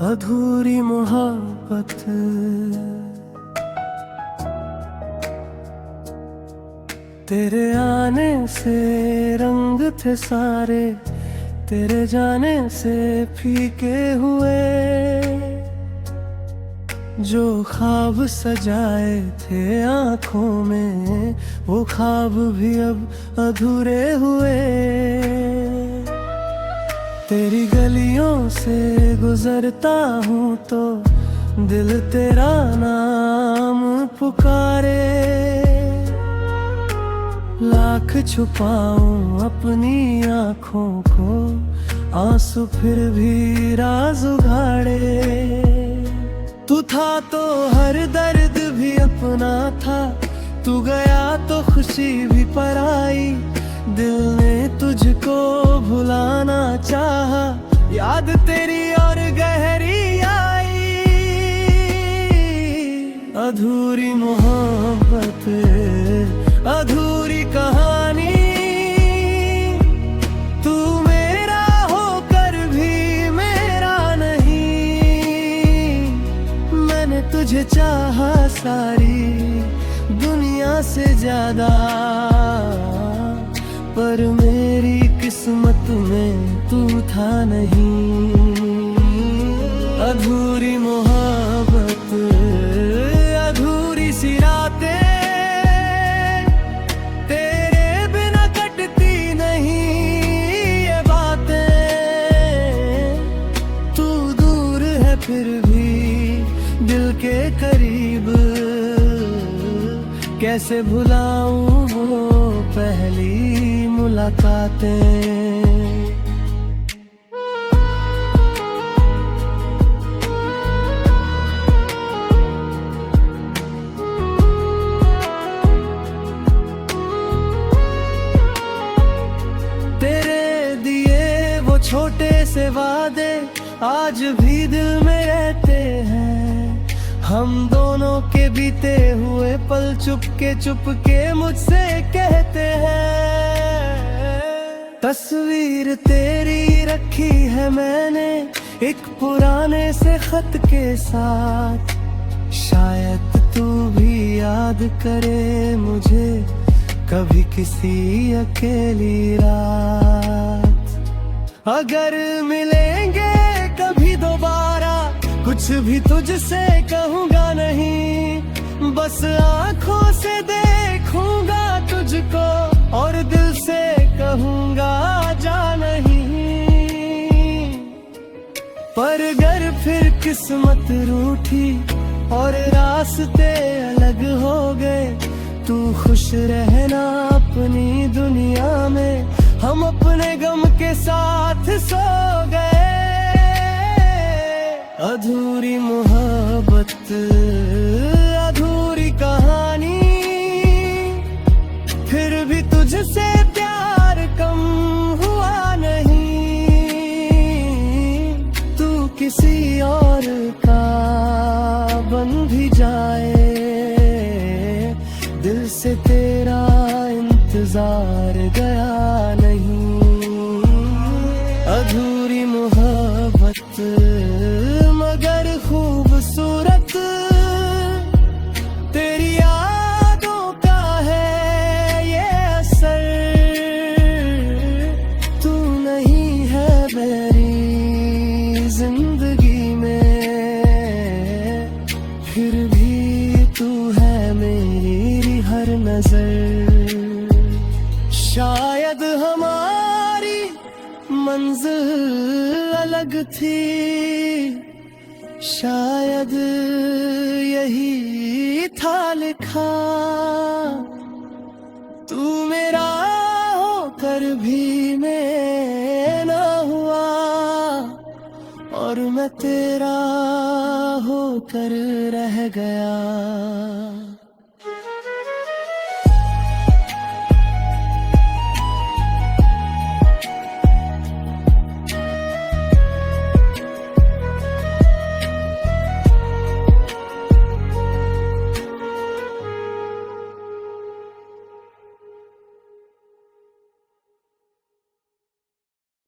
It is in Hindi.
अधूरी मोहब्बत। तेरे आने से रंग थे सारे, तेरे जाने से फीके हुए। जो ख्वाब सजाए थे आँखों में, वो ख्वाब भी अब अधूरे हुए। तेरी गलियों से गुजरता हूँ तो दिल तेरा नाम पुकारे। लाख छुपाऊं अपनी आँखों को, आंसू फिर भी राज उघाड़े। तू था तो हर दर्द भी अपना था, तू गया तो खुशी भी पराई। दिल ने तुझको भुलाना चाहा, याद तेरी और गहरी आई। अधूरी मोहब्बत, अधूरी कहानी। तू मेरा होकर भी मेरा नहीं। मैंने तुझे चाहा सारी दुनिया से ज्यादा, पर मेरी किस्मत में तू था नहीं। अधूरी मोहब्बत, अधूरी सी रातें, तेरे बिना कटती नहीं ये बातें। तू दूर है फिर भी दिल के करीब, कैसे भुलाऊं वो पहली मुलाकातें। तेरे दिए वो छोटे से वादे आज भी दिल में रहते हैं। हम दोनों के बीते हुए पल चुपके मुझसे कहते हैं। तस्वीर तेरी रखी है मैंने एक पुराने से खत के साथ। शायद तू भी याद करे मुझे कभी किसी अकेली रात। अगर मिलेंगे कभी दोबारा, कुछ भी तुझसे कहूँगा नहीं। बस आँखों से देखूंगा तुझको और दिल से कहूँगा जा नहीं। पर अगर फिर किस्मत रूठी और रास्ते अलग हो गए, तू खुश रहना अपनी दुनिया में। हम अपने गम के साथ सो गए। अधूरी मोहब्बत, अधूरी कहानी। फिर भी तुझसे प्यार कम हुआ नहीं। तू किसी और का बन भी जाए, दिल से तेरा इंतजार गया नहीं। अधूरी मोहब्बत मगर खूबसूरत, तेरी यादों का है ये असर। तू नहीं है मेरी जिंदगी में, फिर भी तू है मेरी हर नजर। शायद हमारी मंजिल अलग थी, शायद यही था लिखा। तू मेरा होकर भी मैं ना हुआ, और मैं तेरा होकर रह गया।